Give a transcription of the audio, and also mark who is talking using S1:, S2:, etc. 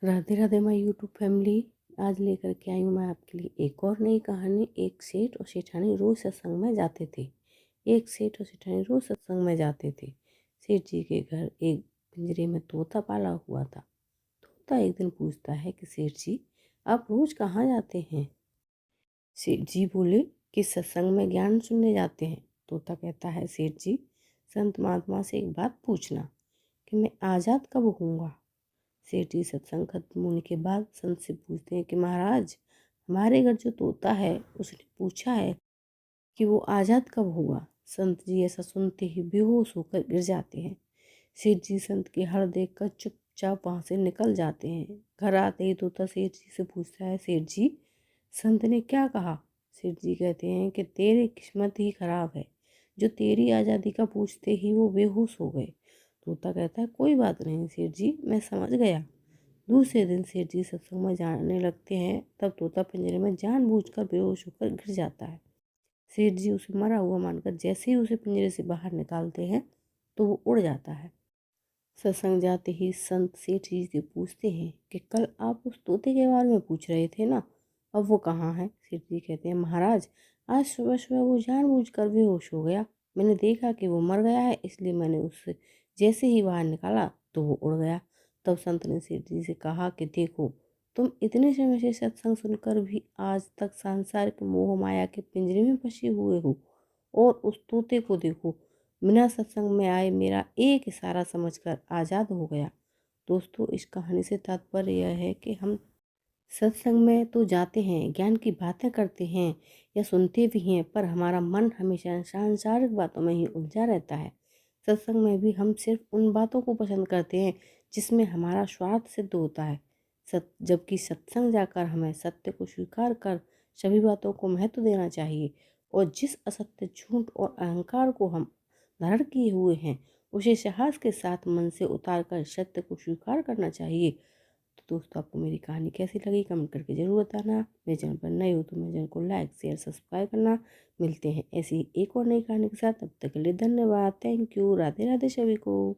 S1: Radhe Radhe my YouTube family. आज लेकर के आई हूँ मैं आपके लिए एक और नई कहानी। एक सेठ और सेठानी रोज सत्संग में जाते थे। एक सेठ और सेठानी रोज सत्संग में जाते थे। सेठ जी के घर एक पिंजरे में तोता पाला हुआ था। तोता एक दिन पूछता है कि सेठ जी, आप रोज कहाँ जाते हैं? सेठ जी बोले कि सत्संग में ज्ञान सुनने जाते हैं। तोता कहता है, सेठ जी, संत महात्मा से एक बात पूछना कि मैं आज़ाद कब होऊंगा? सेठ जी सत्संग खत्म होने के बाद संत से पूछते हैं कि महाराज, हमारे घर जो तोता है उसने पूछा है कि वो आज़ाद कब हुआ। संत जी ऐसा सुनते ही बेहोश होकर गिर जाते हैं। सेठ जी संत की हाल देखकर चुपचाप वहाँ से निकल जाते हैं। घर आते ही तोता सेठ जी से पूछता है, सेठ जी, संत ने क्या कहा? सेठ जी कहते हैं कि तेरी किस्मत ही खराब है, जो तेरी आज़ादी का पूछते ही वो बेहोश हो गए। तोता कहता है, कोई बात नहीं सेठ जी, मैं समझ गया। दूसरे दिन सेठ जी सत्संग में जाने लगते हैं। तब तोता पिंजरे में जानबूझकर बेहोश होकर गिर जाता है। सेठ जी उसे मरा हुआ मानकर जैसे ही उसे पिंजरे से बाहर निकालते हैं तो वो उड़ जाता है। सत्संग जाते ही संत सेठ जी से पूछते हैं कि कल आप उस तोते के बारे में पूछ रहे थे ना, अब वो कहाँ है? सेठ जी कहते हैं, महाराज, आज सुबह सुबह वो जानबूझकर बेहोश हो गया। मैंने देखा कि वो मर गया है, इसलिए मैंने उससे जैसे ही बाहर निकाला तो वो उड़ गया। तब संत ने सेठ जी से कहा कि देखो, तुम इतने समय से सत्संग सुनकर भी आज तक सांसारिक मोह माया के पिंजरे में फंसे हुए हो, और उस तोते को देखो, बिना सत्संग में आए मेरा एक इशारा समझकर आज़ाद हो गया। दोस्तों, इस कहानी से तात्पर्य यह है कि हम सत्संग में तो जाते हैं, ज्ञान की बातें करते हैं या सुनते भी हैं, पर हमारा मन हमेशा सांसारिक बातों में ही उलझा रहता है। सत्संग में भी हम सिर्फ उन बातों को पसंद करते हैं जिसमें हमारा स्वार्थ सिद्ध होता है। जबकि सत्संग जाकर हमें सत्य को स्वीकार कर सभी बातों को महत्व देना चाहिए, और जिस असत्य, झूठ और अहंकार को हम धारण किए हुए हैं उसे साहस के साथ मन से उतार कर सत्य को स्वीकार करना चाहिए। तो दोस्तों, आपको मेरी कहानी कैसी लगी कमेंट करके ज़रूर बताना। मेरे चैनल पर नए हो तो मेरे चैनल को लाइक शेयर सब्सक्राइब करना। मिलते हैं ऐसी ही एक और नई कहानी के साथ, तब तक के लिए धन्यवाद। Thank you. राधे राधे सभी को।